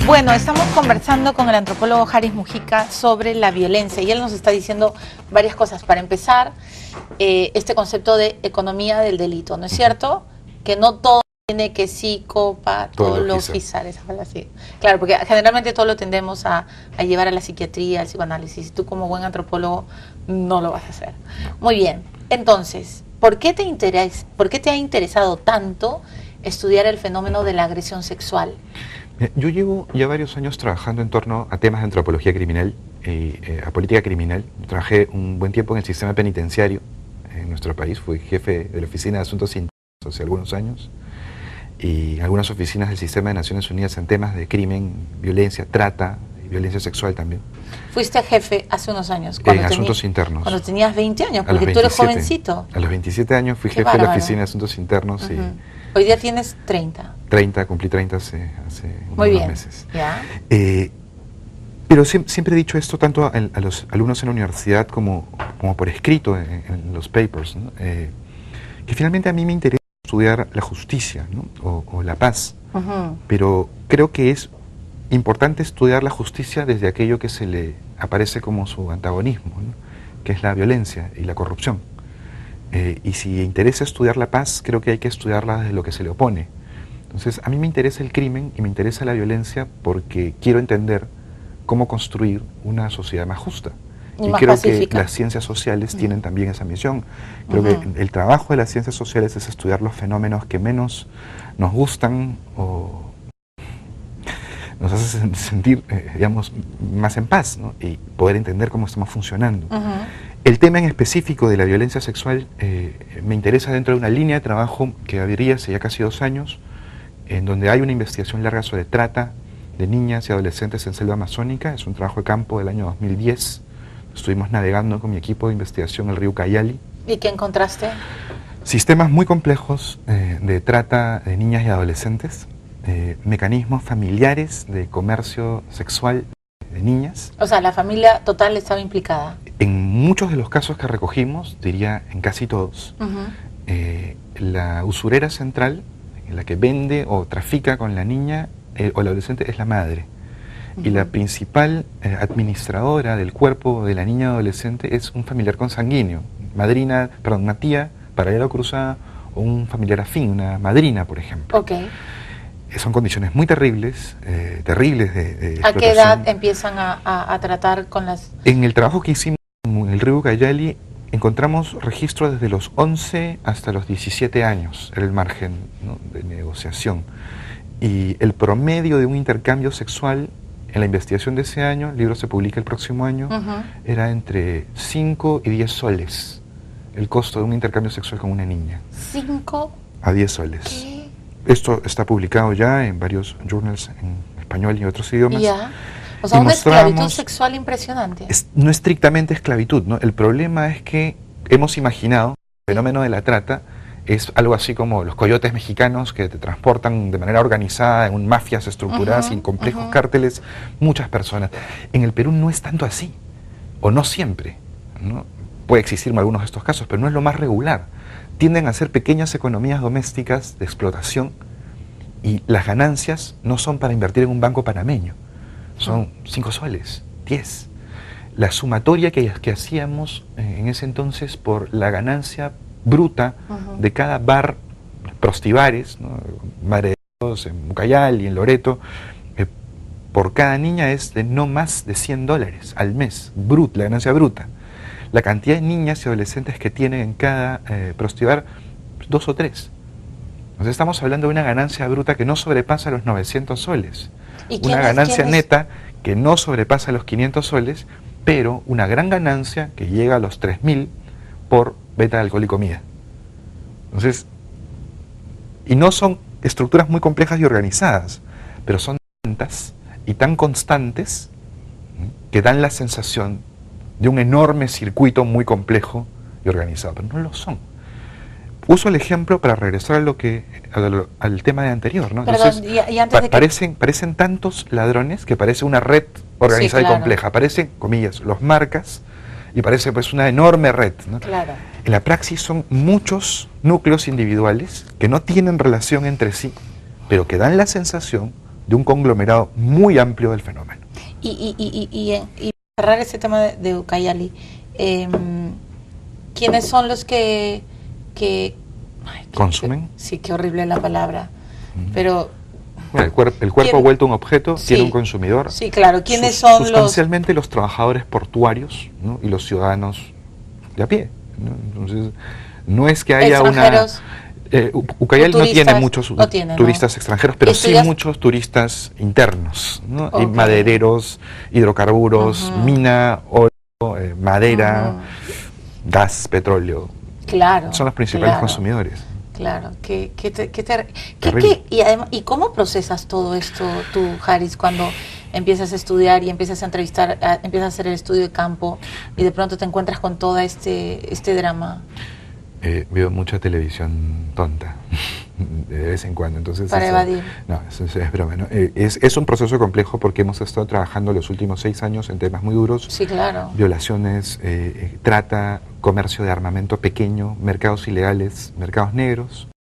Bueno, estamos conversando con el antropólogo Haris Mujica sobre la violencia y él nos está diciendo varias cosas. Para empezar, este concepto de economía del delito, ¿no es cierto? Que no todo tiene que psicopatologizar, esa palabra así. Claro, porque generalmente todo lo tendemos a llevar a la psiquiatría, al psicoanálisis, y tú como buen antropólogo no lo vas a hacer. Muy bien, entonces, ¿por qué te ha interesado tanto estudiar el fenómeno de la agresión sexual? Yo llevo ya varios años trabajando en torno a temas de antropología criminal, a política criminal. Trabajé un buen tiempo en el sistema penitenciario en nuestro país. Fui jefe de la Oficina de Asuntos Internos hace algunos años y algunas oficinas del Sistema de Naciones Unidas en temas de crimen, violencia, trata y violencia sexual también. Fuiste jefe hace unos años. En Asuntos Internos. Cuando tenías 20 años, porque tú eres jovencito. A los 27 años fui jefe de la Oficina de Asuntos Internos. Hoy día tienes 30. 30, cumplí 30 hace unos meses. ¿Ya? Pero siempre he dicho esto tanto a los alumnos en la universidad como por escrito en los papers, ¿no? Que finalmente a mí me interesa estudiar la justicia, ¿no? o la paz, pero creo que es importante estudiar la justicia desde aquello que se le aparece como su antagonismo, ¿no? Que es la violencia y la corrupción. Y si interesa estudiar la paz, creo que hay que estudiarla desde lo que se le opone. Entonces, a mí me interesa el crimen y me interesa la violencia porque quiero entender cómo construir una sociedad más justa. Y creo pacífica. Que las ciencias sociales tienen también esa misión. Creo que el trabajo de las ciencias sociales es estudiar los fenómenos que menos nos gustan o nos hacen sentir, digamos, más en paz, ¿no? Y poder entender cómo estamos funcionando. El tema en específico de la violencia sexual me interesa dentro de una línea de trabajo que habría hace ya casi 2 años, en donde hay una investigación larga sobre trata de niñas y adolescentes en selva amazónica. Es un trabajo de campo del año 2010. Estuvimos navegando con mi equipo de investigación el río Ucayali. ¿Y qué encontraste? Sistemas muy complejos de trata de niñas y adolescentes, mecanismos familiares de comercio sexual de niñas. O sea, la familia total estaba implicada. En muchos de los casos que recogimos, diría en casi todos, la usurera central, la que vende o trafica con la niña o el adolescente, es la madre. Y la principal administradora del cuerpo de la niña o adolescente es un familiar consanguíneo, una tía paralela o cruzada, o un familiar afín, una madrina, por ejemplo. Son condiciones muy terribles, terribles de explotación. ¿A qué edad empiezan a tratar con las...? En el trabajo que hicimos en el río Ucayali, encontramos registros desde los 11 hasta los 17 años, era el margen, ¿no?, de negociación. Y el promedio de un intercambio sexual en la investigación de ese año, el libro se publica el próximo año, era entre 5 y 10 soles, el costo de un intercambio sexual con una niña. 5 a 10 soles. ¿Qué? Esto está publicado ya en varios journals en español y otros idiomas. Ya. O sea, una esclavitud sexual impresionante. No estrictamente esclavitud, ¿no? El problema es que hemos imaginado el fenómeno de la trata es algo así como los coyotes mexicanos que te transportan de manera organizada en mafias estructuradas y complejos cárteles, muchas personas. En el Perú no es tanto así, o no siempre, ¿no? Puede existir en algunos de estos casos, pero no es lo más regular. Tienden a ser pequeñas economías domésticas de explotación y las ganancias no son para invertir en un banco panameño. Son 5 soles, 10. La sumatoria que hacíamos en ese entonces por la ganancia bruta de cada bar, prostibares, ¿no?, Madre de Dios, en Ucayali, en Loreto, por cada niña es de no más de $100 al mes, la ganancia bruta. La cantidad de niñas y adolescentes que tienen en cada prostibar, 2 o 3. Entonces estamos hablando de una ganancia bruta que no sobrepasa los 900 soles. Una ganancia neta que no sobrepasa los 500 soles, pero una gran ganancia que llega a los 3.000 por venta de alcohol y comida. Entonces, y no son estructuras muy complejas y organizadas, pero son tantas y tan constantes que dan la sensación de un enorme circuito muy complejo y organizado, pero no lo son. Uso el ejemplo para regresar al tema de anterior, ¿no? Entonces, y antes de que... parecen tantos ladrones que parece una red organizada, sí, claro, y compleja. Parecen, comillas, los marcas, y parece pues una enorme red, ¿no? Claro. En la praxis son muchos núcleos individuales que no tienen relación entre sí, pero que dan la sensación, de un conglomerado muy amplio del fenómeno. Y cerrar ese tema de Ucayali, ¿quiénes son los que ¿Consumen? Sí, qué horrible la palabra, pero... Bueno, el cuerpo vuelto un objeto, sí, tiene un consumidor. Sí, claro. ¿Quiénes son sustancialmente los trabajadores portuarios, ¿no? Y los ciudadanos de a pie, ¿no? Entonces, no es que haya una... Ucayali no tiene muchos turistas extranjeros, pero sí muchos turistas internos, ¿no? Okay. Madereros, hidrocarburos, mina, oro, madera, gas, petróleo. Claro. Son los principales consumidores. Claro, ¿y cómo procesas todo esto tú, Haris, cuando empiezas a estudiar y empiezas a entrevistar, empiezas a hacer el estudio de campo y de pronto te encuentras con todo este drama? Veo mucha televisión tonta de vez en cuando, entonces para evadir. No, eso es broma, ¿no? Es un proceso complejo porque hemos estado trabajando los últimos 6 años en temas muy duros. Sí, claro. Violaciones, trata, comercio de armamento pequeño, mercados ilegales, mercados negros.